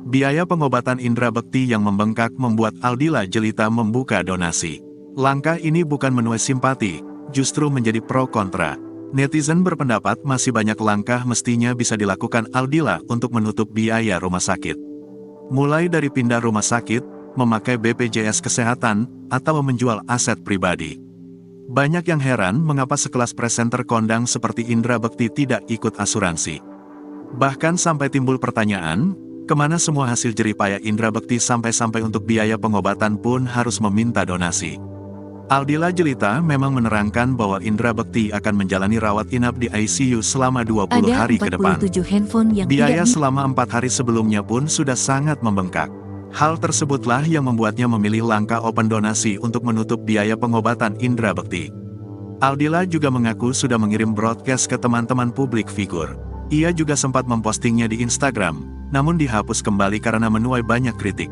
Biaya pengobatan indera bekti yang membengkak membuat Aldila Jelita membuka donasi. Langkah ini bukan menuai simpati, justru menjadi pro kontra. Netizen berpendapat masih banyak langkah mestinya bisa dilakukan Aldila untuk menutup biaya rumah sakit. Mulai dari pindah rumah sakit, memakai BPJS Kesehatan, atau menjual aset pribadi. Banyak yang heran mengapa sekelas presenter kondang seperti Indra Bekti tidak ikut asuransi. Bahkan sampai timbul pertanyaan, kemana semua hasil jeripaya Indra Bekti sampai-sampai untuk biaya pengobatan pun harus meminta donasi. Aldila Jelita memang menerangkan bahwa Indra Bekti akan menjalani rawat inap di ICU selama 20 hari ke depan. Biaya selama 4 hari sebelumnya pun sudah sangat membengkak. Hal tersebutlah yang membuatnya memilih langkah open donasi untuk menutup biaya pengobatan Indra Bekti. Aldila juga mengaku sudah mengirim broadcast ke teman-teman publik figur. Ia juga sempat mempostingnya di Instagram, namun dihapus kembali karena menuai banyak kritik.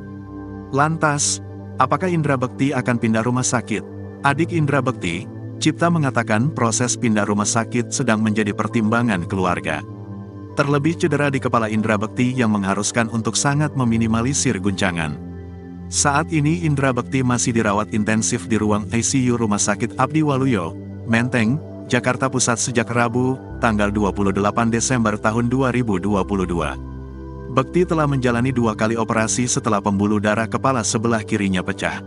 Lantas, apakah Indra Bekti akan pindah rumah sakit? Adik Indra Bekti, Cipta mengatakan proses pindah rumah sakit sedang menjadi pertimbangan keluarga. Terlebih cedera di kepala Indra Bekti yang mengharuskan untuk sangat meminimalisir guncangan. Saat ini Indra Bekti masih dirawat intensif di ruang ICU Rumah Sakit Abdi Waluyo, Menteng, Jakarta Pusat sejak Rabu, tanggal 28 Desember tahun 2022. Bekti telah menjalani 2 kali operasi setelah pembuluh darah kepala sebelah kirinya pecah.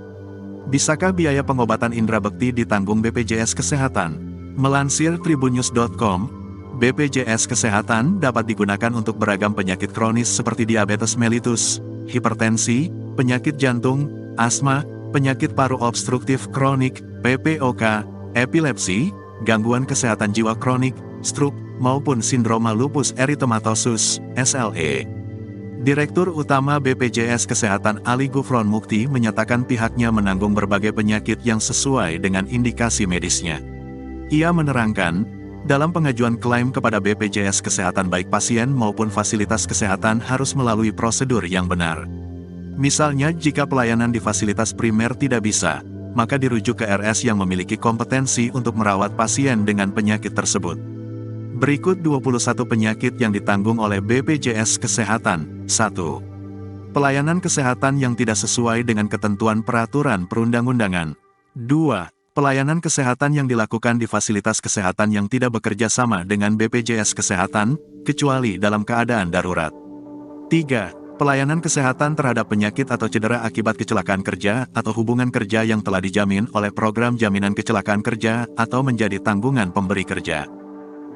Bisakah biaya pengobatan Indra Bekti ditanggung BPJS Kesehatan? Melansir tribunnews.com, BPJS Kesehatan dapat digunakan untuk beragam penyakit kronis seperti diabetes mellitus, hipertensi, penyakit jantung, asma, penyakit paru obstruktif kronik, PPOK, epilepsi, gangguan kesehatan jiwa kronik, stroke, maupun sindroma lupus eritematosus, SLE. Direktur Utama BPJS Kesehatan Ali Gufron Mukti menyatakan pihaknya menanggung berbagai penyakit yang sesuai dengan indikasi medisnya. Ia menerangkan, dalam pengajuan klaim kepada BPJS Kesehatan baik pasien maupun fasilitas kesehatan harus melalui prosedur yang benar. Misalnya jika pelayanan di fasilitas primer tidak bisa, maka dirujuk ke RS yang memiliki kompetensi untuk merawat pasien dengan penyakit tersebut. Berikut 21 penyakit yang ditanggung oleh BPJS Kesehatan. 1. Pelayanan kesehatan yang tidak sesuai dengan ketentuan peraturan perundang-undangan. 2. Pelayanan kesehatan yang dilakukan di fasilitas kesehatan yang tidak bekerja sama dengan BPJS Kesehatan, kecuali dalam keadaan darurat. 3. Pelayanan kesehatan terhadap penyakit atau cedera akibat kecelakaan kerja atau hubungan kerja yang telah dijamin oleh program jaminan kecelakaan kerja atau menjadi tanggungan pemberi kerja.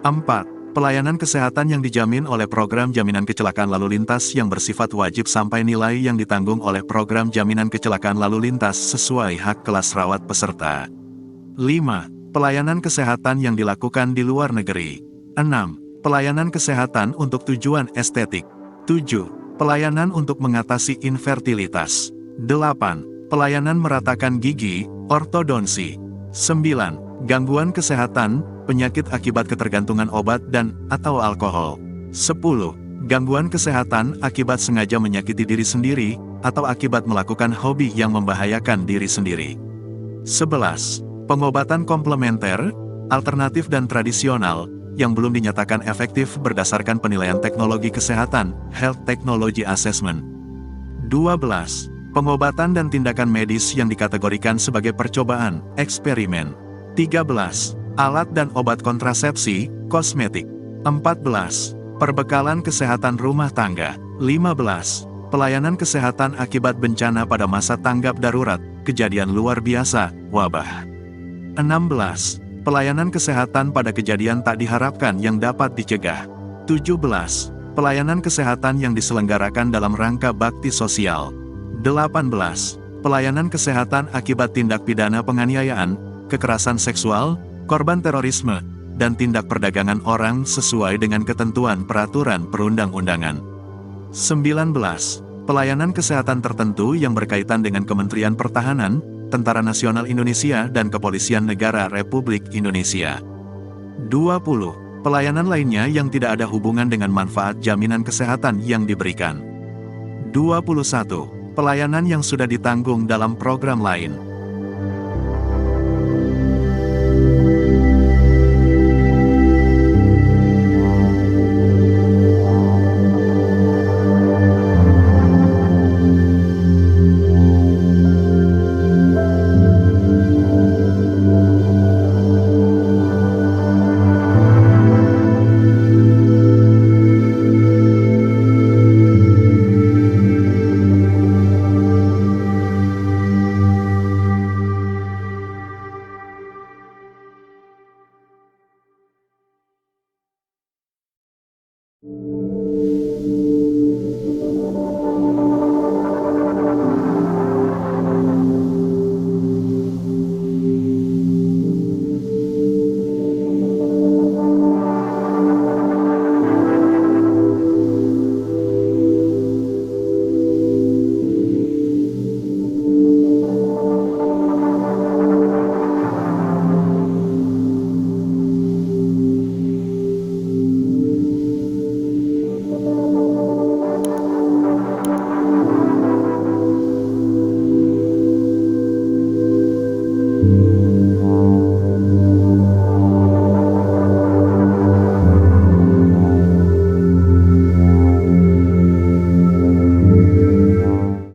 4. Pelayanan kesehatan yang dijamin oleh program jaminan kecelakaan lalu lintas yang bersifat wajib sampai nilai yang ditanggung oleh program jaminan kecelakaan lalu lintas sesuai hak kelas rawat peserta. 5. Pelayanan kesehatan yang dilakukan di luar negeri. 6. Pelayanan kesehatan untuk tujuan estetik. 7. Pelayanan untuk mengatasi infertilitas. 8. Pelayanan meratakan gigi, ortodonsi. 9. Gangguan kesehatan, penyakit akibat ketergantungan obat dan atau alkohol. 10. Gangguan kesehatan akibat sengaja menyakiti diri sendiri, atau akibat melakukan hobi yang membahayakan diri sendiri. 11. Pengobatan komplementer, alternatif dan tradisional, yang belum dinyatakan efektif berdasarkan penilaian teknologi kesehatan, Health Technology Assessment. 12. Pengobatan dan tindakan medis yang dikategorikan sebagai percobaan, eksperimen. 13. Alat dan obat kontrasepsi, kosmetik. 14. Perbekalan kesehatan rumah tangga. 15. Pelayanan kesehatan akibat bencana pada masa tanggap darurat, kejadian luar biasa, wabah. 16. Pelayanan kesehatan pada kejadian tak diharapkan yang dapat dicegah. 17. Pelayanan kesehatan yang diselenggarakan dalam rangka bakti sosial. 18. Pelayanan kesehatan akibat tindak pidana penganiayaan, kekerasan seksual, korban terorisme, dan tindak perdagangan orang sesuai dengan ketentuan peraturan perundang-undangan. 19. Pelayanan kesehatan tertentu yang berkaitan dengan Kementerian Pertahanan, Tentara Nasional Indonesia dan Kepolisian Negara Republik Indonesia. 20. Pelayanan lainnya yang tidak ada hubungan dengan manfaat jaminan kesehatan yang diberikan. 21. Pelayanan yang sudah ditanggung dalam program lain.